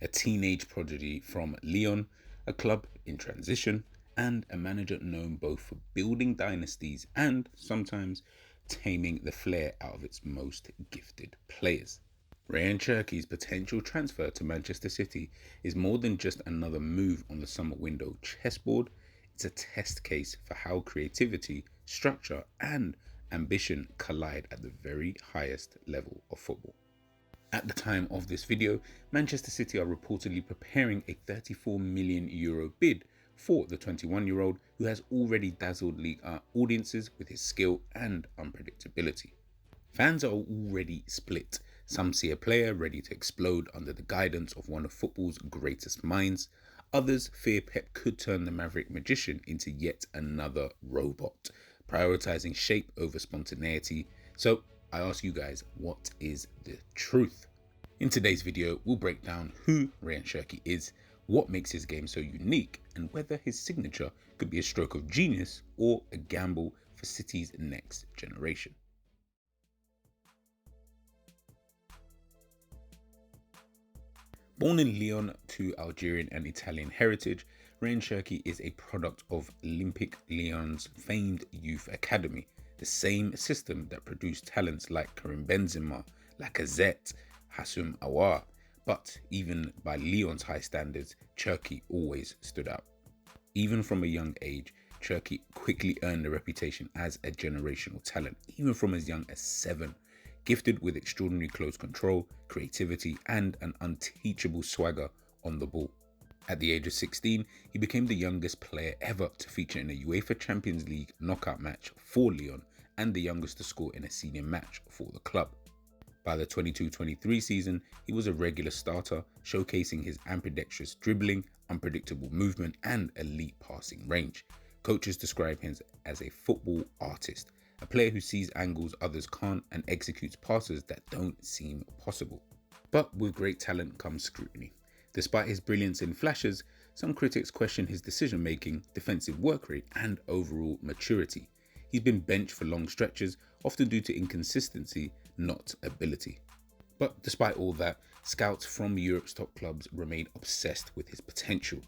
a teenage prodigy from Lyon, a club in transition, and a manager known both for building dynasties and sometimes taming the flair out of its most gifted players. Rayan Cherki's potential transfer to Manchester City is more than just another move on the summer window chessboard. It's a test case for how creativity, structure, and ambition collide at the very highest level of football. At the time of this video, Manchester City are reportedly preparing a €34 million bid for the 21-year-old who has already dazzled league audiences with his skill and unpredictability. Fans are already split. Some see a player ready to explode under the guidance of one of football's greatest minds. Others fear Pep could turn the maverick magician into yet another robot, prioritizing shape over spontaneity. So I ask you guys, what is the truth? In today's video, we'll break down who Rayan Cherki is, what makes his game so unique, and whether his signature could be a stroke of genius or a gamble for City's next generation. Born in Lyon to Algerian and Italian heritage, Rayan Cherki is a product of Olympique Lyon's famed youth academy, the same system that produced talents like Karim Benzema, Lacazette, Hassoum Aouar. But even by Lyon's high standards, Cherki always stood out. Even from a young age, Cherki quickly earned a reputation as a generational talent, even from as young as 7. Gifted with extraordinary close control, creativity, and an unteachable swagger on the ball. At the age of 16, he became the youngest player ever to feature in a UEFA Champions League knockout match for Lyon and the youngest to score in a senior match for the club. By the 22-23 season, he was a regular starter, showcasing his ambidextrous dribbling, unpredictable movement, and elite passing range. Coaches describe him as a football artist, a player who sees angles others can't and executes passes that don't seem possible. But with great talent comes scrutiny. Despite his brilliance in flashes, some critics question his decision-making, defensive work rate, and overall maturity. He's been benched for long stretches, often due to inconsistency, not ability. But despite all that, scouts from Europe's top clubs remain obsessed with his potential.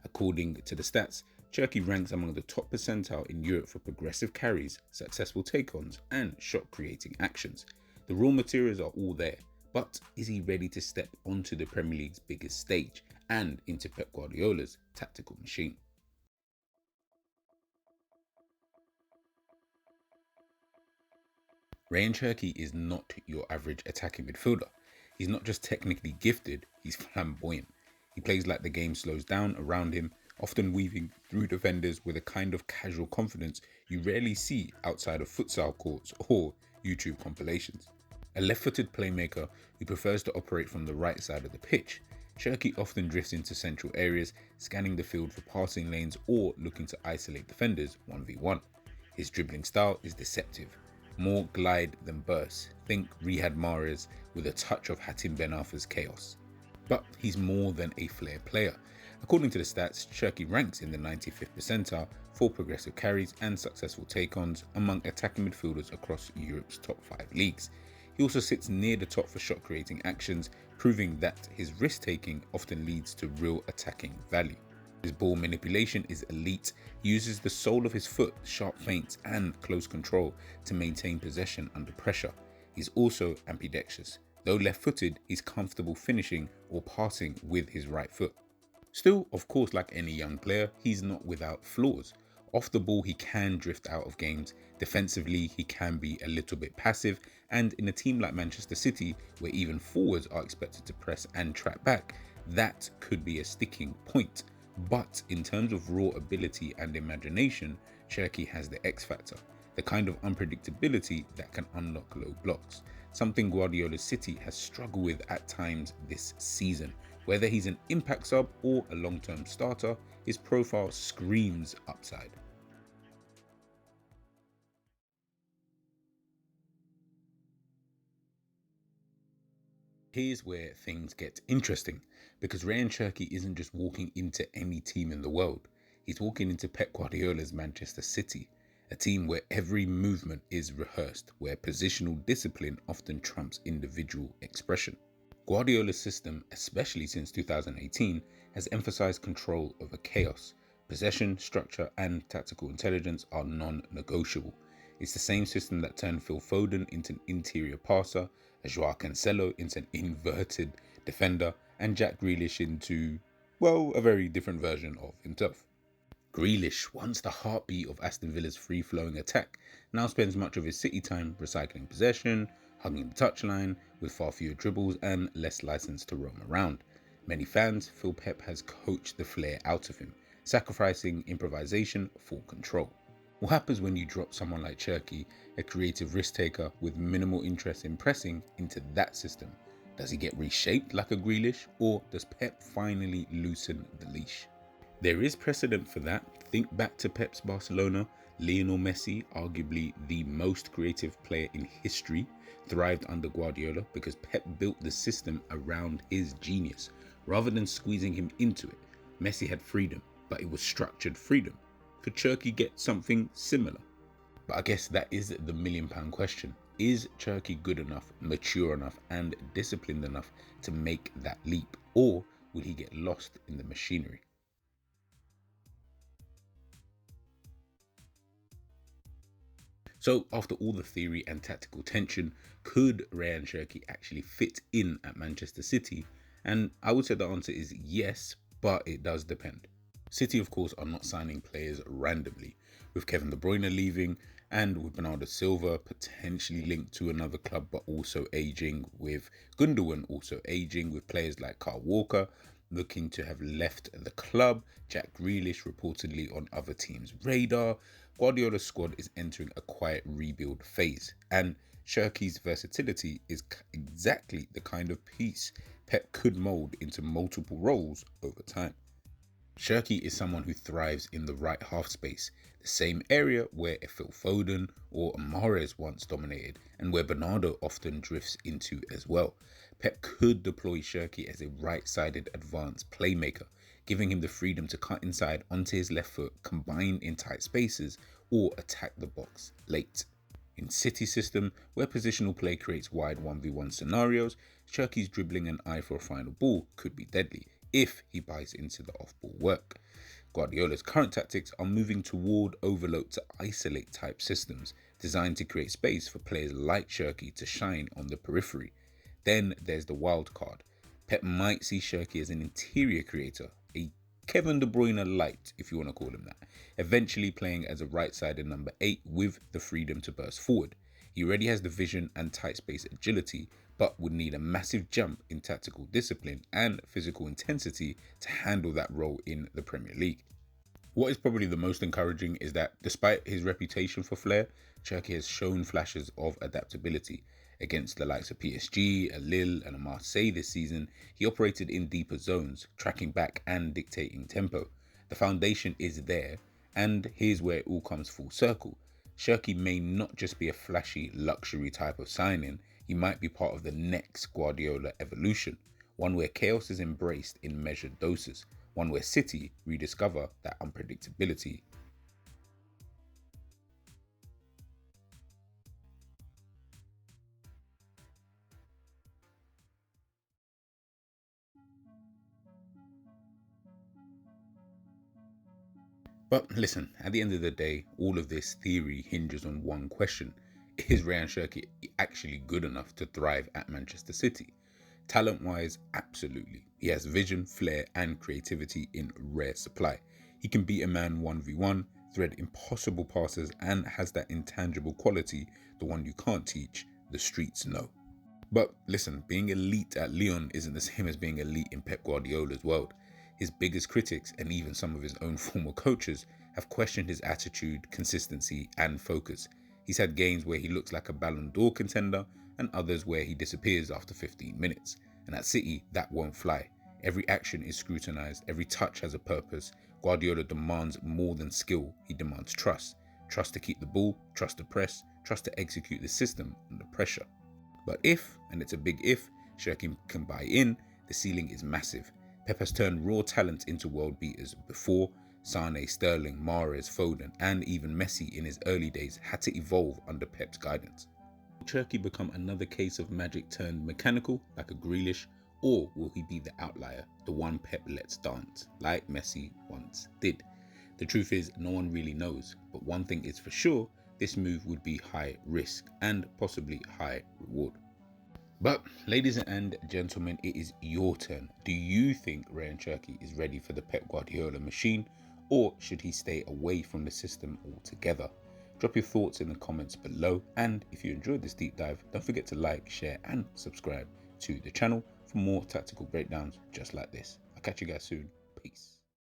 According to the stats, Cherki ranks among the top percentile in Europe for progressive carries, successful take-ons, and shot-creating actions. The raw materials are all there, but is he ready to step onto the Premier League's biggest stage and into Pep Guardiola's tactical machine? Rayan Cherki is not your average attacking midfielder. He's not just technically gifted, he's flamboyant. He plays like the game slows down around him, often weaving through defenders with a kind of casual confidence you rarely see outside of futsal courts or YouTube compilations. A left-footed playmaker who prefers to operate from the right side of the pitch, Cherki often drifts into central areas, scanning the field for passing lanes or looking to isolate defenders 1v1. His dribbling style is deceptive. More glide than burst. Think Riyad Mahrez with a touch of Hatem Ben Arfa's chaos. But he's more than a flair player. According to the stats, Cherki ranks in the 95th percentile for progressive carries and successful take-ons among attacking midfielders across Europe's top 5 leagues. He also sits near the top for shot-creating actions, proving that his risk-taking often leads to real attacking value. His ball manipulation is elite. He uses the sole of his foot, sharp feints, and close control to maintain possession under pressure. He's also ambidextrous. Though left-footed, he's comfortable finishing or passing with his right foot. Still, of course, like any young player, he's not without flaws. Off the ball, he can drift out of games. Defensively, he can be a little bit passive. And in a team like Manchester City, where even forwards are expected to press and track back, that could be a sticking point. But in terms of raw ability and imagination, Cherki has the X factor, the kind of unpredictability that can unlock low blocks, something Guardiola's City has struggled with at times this season. Whether he's an impact sub or a long-term starter, his profile screams upside. Here's where things get interesting, because Rayan Cherki isn't just walking into any team in the world. He's walking into Pep Guardiola's Manchester City, a team where every movement is rehearsed, where positional discipline often trumps individual expression. Guardiola's system, especially since 2018, has emphasized control over chaos. Possession, structure, and tactical intelligence are non-negotiable. It's the same system that turned Phil Foden into an interior passer, Joao Cancelo into an inverted defender, and Jack Grealish into, well, a very different version of himself. Grealish, once the heartbeat of Aston Villa's free-flowing attack, now spends much of his City time recycling possession, hugging the touchline, with far fewer dribbles and less license to roam around. Many fans feel Pep has coached the flair out of him, sacrificing improvisation for control. What happens when you drop someone like Cherki, a creative risk-taker with minimal interest in pressing, into that system? Does he get reshaped like a Grealish, or does Pep finally loosen the leash? There is precedent for that. Think back to Pep's Barcelona. Lionel Messi, arguably the most creative player in history, thrived under Guardiola because Pep built the system around his genius. Rather than squeezing him into it, Messi had freedom, but it was structured freedom. Could Cherki get something similar? But I guess that is the £1,000,000 question. Is Cherki good enough, mature enough, and disciplined enough to make that leap? Or will he get lost in the machinery? So, after all the theory and tactical tension, could Rayan Cherki actually fit in at Manchester City? And I would say the answer is yes, but it does depend. City, of course, are not signing players randomly, with Kevin De Bruyne leaving and with Bernardo Silva potentially linked to another club but also aging, with Gundogan also aging, with players like Kyle Walker looking to have left the club, Jack Grealish reportedly on other teams' radar. Guardiola's squad is entering a quiet rebuild phase, and Cherki's versatility is exactly the kind of piece Pep could mould into multiple roles over time. Cherki is someone who thrives in the right half space, the same area where a Phil Foden or a Mahrez once dominated, and where Bernardo often drifts into as well. Pep could deploy Cherki as a right-sided advanced playmaker, giving him the freedom to cut inside onto his left foot, combine in tight spaces, or attack the box late. In City's system, where positional play creates wide 1v1 scenarios, Cherki's dribbling an eye for a final ball could be deadly if he buys into the off-ball work. Guardiola's current tactics are moving toward overload to isolate type systems, designed to create space for players like Cherki to shine on the periphery. Then there's the wild card. Pep might see Cherki as an interior creator, a Kevin De Bruyne light, if you want to call him that, eventually playing as a right-sided number 8 with the freedom to burst forward. He already has the vision and tight space agility, but would need a massive jump in tactical discipline and physical intensity to handle that role in the Premier League. What is probably the most encouraging is that despite his reputation for flair, Cherki has shown flashes of adaptability. Against the likes of PSG, a Lille and a Marseille this season, he operated in deeper zones, tracking back and dictating tempo. The foundation is there, and here's where it all comes full circle. Cherki may not just be a flashy luxury type of signing, he might be part of the next Guardiola evolution, one where chaos is embraced in measured doses, one where City rediscover that unpredictability. But listen, at the end of the day, all of this theory hinges on one question. Is Rayan Cherki actually good enough to thrive at Manchester City? Talent-wise, absolutely. He has vision, flair, and creativity in rare supply. He can beat a man 1v1, thread impossible passes, and has that intangible quality, the one you can't teach, the streets know. But listen, being elite at Lyon isn't the same as being elite in Pep Guardiola's world. His biggest critics, and even some of his own former coaches, have questioned his attitude, consistency, and focus. He's had games where he looks like a Ballon d'Or contender, and others where he disappears after 15 minutes. And at City, that won't fly. Every action is scrutinized, every touch has a purpose. Guardiola demands more than skill, he demands trust. Trust to keep the ball, trust to press, trust to execute the system under pressure. But if, and it's a big if, Cherki can buy in, the ceiling is massive. Pep has turned raw talent into world beaters before. Sane, Sterling, Mahrez, Foden, and even Messi in his early days had to evolve under Pep's guidance. Will Cherki become another case of magic turned mechanical, like a Grealish, Or will he be the outlier, the one Pep lets dance, like Messi once did? The truth is, no one really knows, but one thing is for sure, this move would be high risk and possibly high reward. But ladies and gentlemen, it is your turn. Do you think Rayan Cherki is ready for the Pep Guardiola machine, or should he stay away from the system altogether? Drop your thoughts in the comments below, and if you enjoyed this deep dive, don't forget to like, share and subscribe to the channel for more tactical breakdowns just like this. I'll catch you guys soon. Peace.